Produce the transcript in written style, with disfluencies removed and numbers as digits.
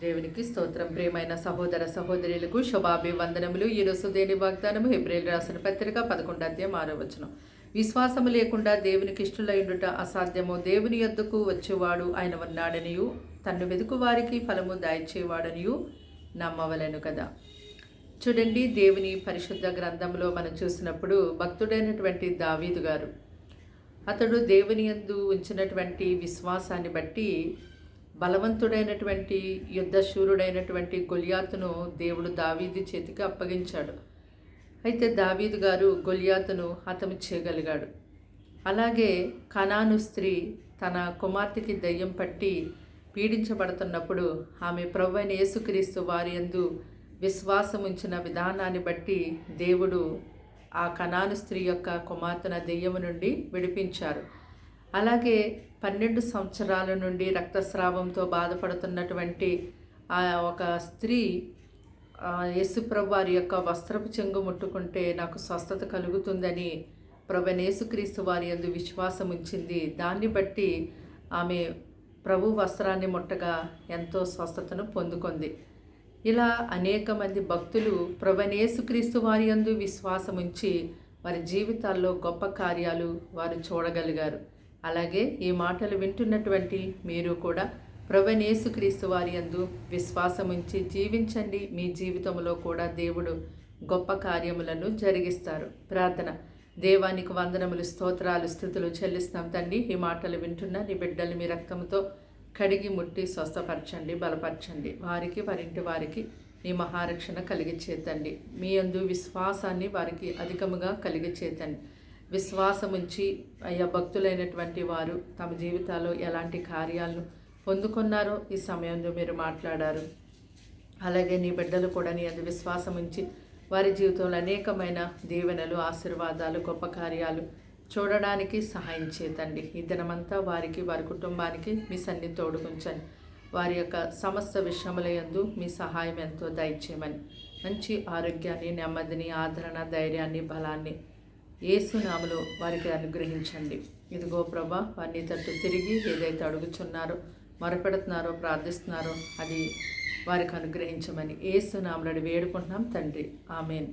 దేవునికి స్తోత్రం. ప్రియమైన సహోదర సహోదరులకు శుభాభివందనములు. ఈరోజు దేని వాగ్దానము హెబ్రీయులకు రాసిన పత్రిక 11:6. విశ్వాసము లేకుండా దేవునికి ఇష్టలైండుట అసాధ్యము. దేవుని యొద్దకు వచ్చేవాడు ఆయన ఉన్నాడనియు తన్ను వెదుకు వారికి ఫలము దాయిచేవాడనియు నమ్మవలెను కదా. చూడండి, దేవుని పరిశుద్ధ గ్రంథంలో మనం చూసినప్పుడు భక్తుడైనటువంటి దావీదు గారు, అతడు దేవుని యందు ఉంచినటువంటి విశ్వాసాన్ని బట్టి బలవంతుడైనటువంటి యుద్ధశూరుడైనటువంటి గొలియాతును దేవుడు దావీదు చేతికి అప్పగించాడు. అయితే దావీదు గారు గొలియాతును హతము చేయగలిగాడు. అలాగే కనాను స్త్రీ తన కుమార్తెకి దయ్యం పట్టి పీడించబడుతున్నప్పుడు ఆమె ప్రభువైన యేసుక్రీస్తు వారి యందు విశ్వాసం ఉంచిన విధానాన్ని బట్టి దేవుడు ఆ కనాను స్త్రీ యొక్క కుమార్తెన దెయ్యము నుండి విడిపించారు. అలాగే 12 సంవత్సరాల నుండి రక్తస్రావంతో బాధపడుతున్నటువంటి ఆ ఒక స్త్రీ యేసుప్రభు వారి యొక్క వస్త్రపు చెంగు ముట్టుకుంటే నాకు స్వస్థత కలుగుతుందని ప్రభువైన యేసుక్రీస్తు వారి యందు విశ్వాసం ఉంచింది. దాన్ని బట్టి ఆమె ప్రభు వస్త్రాన్ని ముట్టగా ఎంతో స్వస్థతను పొందుకుంది. ఇలా అనేక మంది భక్తులు ప్రభువైన యేసుక్రీస్తు వారి యందు విశ్వాసం ఉంచి వారి జీవితాల్లో గొప్ప కార్యాలు వారు చూడగలిగారు. అలాగే ఈ మాటలు వింటున్నటువంటి మీరు కూడా ప్రభువైన యేసుక్రీస్తు వారి యందు విశ్వాసం ఉంచి జీవించండి. మీ జీవితంలో కూడా దేవుడు గొప్ప కార్యములను జరిగిస్తారు. ప్రార్థన. దేవానికి వందనములు, స్తోత్రాలు, స్తుతులు చెల్లిస్తాం తండ్రి. ఈ మాటలు వింటున్న నీ బిడ్డలు మీ రక్తంతో కడిగి ముట్టి స్వస్థపరచండి, బలపరచండి. వారికి వారింటి వారికి నీ మహారక్షణ కలిగిచేతండి. మీ యందు విశ్వాసాన్ని వారికి అధికముగా కలిగిచేతండి. విశ్వాసముంచి అయ్యా భక్తులైనటువంటి వారు తమ జీవితాల్లో ఎలాంటి కార్యాలను పొందుకున్నారో ఈ సమయంలో మీరు మాట్లాడారు. అలాగే నీ బిడ్డలు కూడా నీ యందు విశ్వాసం ఉంచి వారి జీవితంలో అనేకమైన దీవెనలు, ఆశీర్వాదాలు, గొప్ప కార్యాలు చూడడానికి సహాయం చేతండి. ఈ దినమంతా వారికి వారి కుటుంబానికి మీ సన్నిధి తోడుకుంచండి. వారి యొక్క సమస్త విషయముల యందు మీ సహాయం ఎంతో దయచేయమని, మంచి ఆరోగ్యాన్ని, నెమ్మదిని, ఆదరణ, ధైర్యాన్ని, బలాన్ని యేసు నామములో వారికి అనుగ్రహించండి. ఇదిగో ప్రభా, వారిని తట్టు తిరిగి ఏదైతే అడుగుచున్నారో, మొరపెడుతున్నారో, ప్రార్థిస్తున్నారో అది వారికి అనుగ్రహించమని యేసు నామములో వేడుకుంటున్నాం తండ్రి. ఆమేన్.